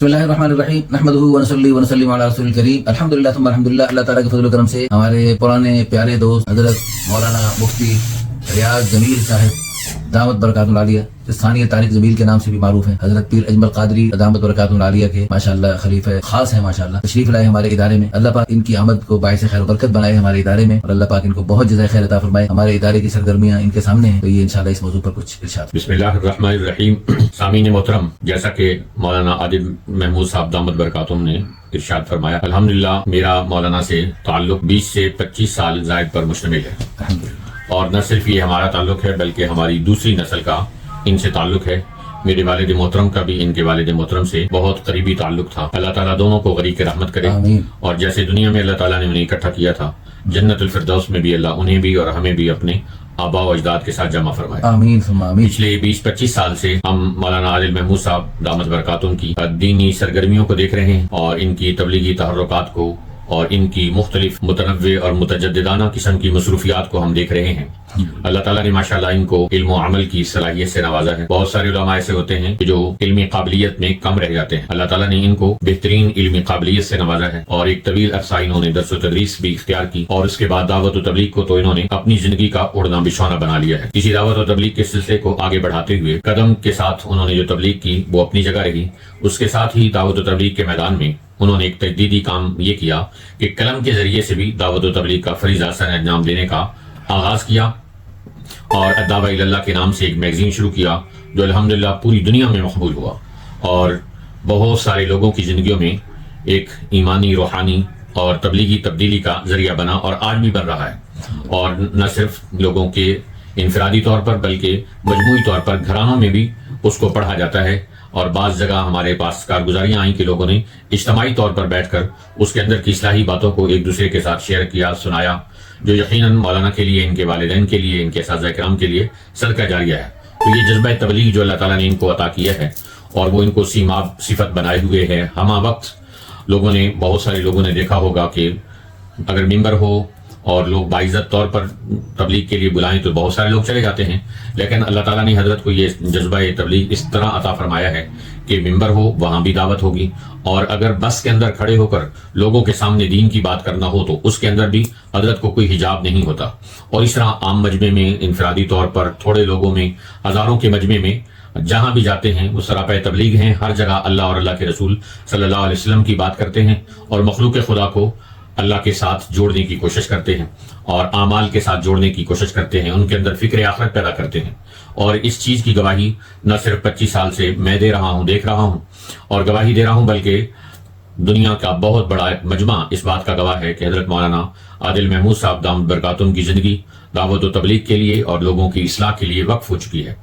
بسم اللہ الرحمن الرحیم نحمدہ ونصلی ونسلم علی رسول الکریم الحمدللہ ثم الحمدللہ۔ اللہ تعالیٰ کے فضل و کرم سے ہمارے پرانے پیارے دوست حضرت مولانا مفتی ریاض جمیل صاحب دامت برکاتہ العالیہ ثانیہ طارق جمیل کے نام سے بھی معروف ہیں، حضرت پیر اجمل قادری دامت برکاتہ العالیہ کے ماشاءاللہ خلیفہ خاص ہیں، ماشاءاللہ تشریف لائے ہمارے ادارے میں۔ اللہ پاک ان کی آمد کو باعث خیر و برکت بنائے ہمارے ادارے میں، اور اللہ پاک ان کو بہت جزائے خیر عطا فرمائے۔ ہمارے ادارے کی سرگرمیاں ان کے سامنے ہیں، تو یہ انشاءاللہ اس موضوع پر کچھ ارشاد۔ بسم اللہ الرحمن الرحیم۔ سامعین محترم، جیسا کہ مولانا عادل محمود صاحب دامت برکاتہم نے ارشاد فرمایا، الحمدللہ میرا مولانا سے تعلق 20 سے 25 سال زائد پر مشتمل ہے، الحمدللہ۔ اور نہ صرف یہ ہمارا تعلق ہے بلکہ ہماری دوسری نسل کا ان سے تعلق ہے۔ میرے والد محترم کا بھی ان کے والد محترم سے بہت قریبی تعلق تھا۔ اللہ تعالیٰ دونوں کو غریق رحمت کرے، آمین۔ اور جیسے دنیا میں اللہ تعالیٰ نے انہیں اکٹھا کیا تھا، جنت الفردوس میں بھی اللہ انہیں بھی اور ہمیں بھی اپنے آبا و اجداد کے ساتھ جمع فرمائے۔ آمین ثم آمین۔ پچھلے 20-25 سال سے ہم مولانا عادل محمود صاحب دامت برکاتہم کی دینی سرگرمیوں کو دیکھ رہے ہیں، اور ان کی تبلیغی تحرکات کو اور ان کی مختلف متنوع اور متجددانہ قسم کی مصروفیات کو ہم دیکھ رہے ہیں۔ اللہ تعالیٰ نے ماشاءاللہ ان کو علم و عمل کی صلاحیت سے نوازا ہے۔ بہت سارے علماء ایسے ہوتے ہیں جو علمی قابلیت میں کم رہ جاتے ہیں، اللہ تعالیٰ نے ان کو بہترین علمی قابلیت سے نوازا ہے، اور ایک طویل عرصہ انہوں نے درس و تدریس بھی اختیار کی، اور اس کے بعد دعوت و تبلیغ کو تو انہوں نے اپنی زندگی کا اڑنا بچھونا بنا لیا ہے۔ اسی دعوت و تبلیغ کے سلسلے کو آگے بڑھاتے ہوئے قدم کے ساتھ انہوں نے جو تبلیغ کی وہ اپنی جگہ رہی، اس کے ساتھ ہی دعوت و تبلیغ کے میدان میں انہوں نے ایک تجدیدی کام یہ کیا کہ قلم کے ذریعے سے بھی دعوت و تبلیغ کا فریضہ سر انجام دینے کا آغاز کیا، اور الدعوہ الی اللہ کے نام سے ایک میگزین شروع کیا جو الحمدللہ پوری دنیا میں مقبول ہوا، اور بہت سارے لوگوں کی زندگیوں میں ایک ایمانی، روحانی اور تبلیغی تبدیلی کا ذریعہ بنا، اور آج بھی بن رہا ہے۔ اور نہ صرف لوگوں کے انفرادی طور پر بلکہ مجموعی طور پر گھرانوں میں بھی اس کو پڑھا جاتا ہے، اور بعض جگہ ہمارے پاس کارگزاریاں آئیں کہ لوگوں نے اجتماعی طور پر بیٹھ کر اس کے اندر کی اصلاحی باتوں کو ایک دوسرے کے ساتھ شیئر کیا، سنایا، جو یقیناً مولانا کے لیے، ان کے والدین کے لیے، ان کے اساتذہ کرام کے لیے صدقہ جاریہ ہے۔ تو یہ جذبہ تبلیغ جو اللہ تعالیٰ نے ان کو عطا کیا ہے، اور وہ ان کو سیماب صفت بنائے ہوئے ہے۔ ہمہ وقت لوگوں نے، بہت سارے لوگوں نے دیکھا ہوگا کہ اگر ممبر ہو اور لوگ باعزت طور پر تبلیغ کے لیے بلائیں تو بہت سارے لوگ چلے جاتے ہیں، لیکن اللہ تعالیٰ نے حضرت کو یہ جذبہ تبلیغ اس طرح عطا فرمایا ہے کہ ممبر ہو وہاں بھی دعوت ہوگی، اور اگر بس کے اندر کھڑے ہو کر لوگوں کے سامنے دین کی بات کرنا ہو تو اس کے اندر بھی حضرت کو کوئی حجاب نہیں ہوتا۔ اور اس طرح عام مجمع میں، انفرادی طور پر، تھوڑے لوگوں میں، ہزاروں کے مجمع میں، جہاں بھی جاتے ہیں وہ سراپہ تبلیغ ہیں، ہر جگہ اللہ اور اللہ کے رسول صلی اللہ علیہ وسلم کی بات کرتے ہیں، اور مخلوق خدا کو اللہ کے ساتھ جوڑنے کی کوشش کرتے ہیں، اور اعمال کے ساتھ جوڑنے کی کوشش کرتے ہیں، ان کے اندر فکر آخرت پیدا کرتے ہیں۔ اور اس چیز کی گواہی نہ صرف 25 سال سے میں دے رہا ہوں، دیکھ رہا ہوں اور گواہی دے رہا ہوں، بلکہ دنیا کا بہت بڑا مجمع اس بات کا گواہ ہے کہ حضرت مولانا عادل محمود صاحب دامت برکاتہم کی زندگی دعوت و تبلیغ کے لیے اور لوگوں کی اصلاح کے لیے وقف ہو چکی ہے۔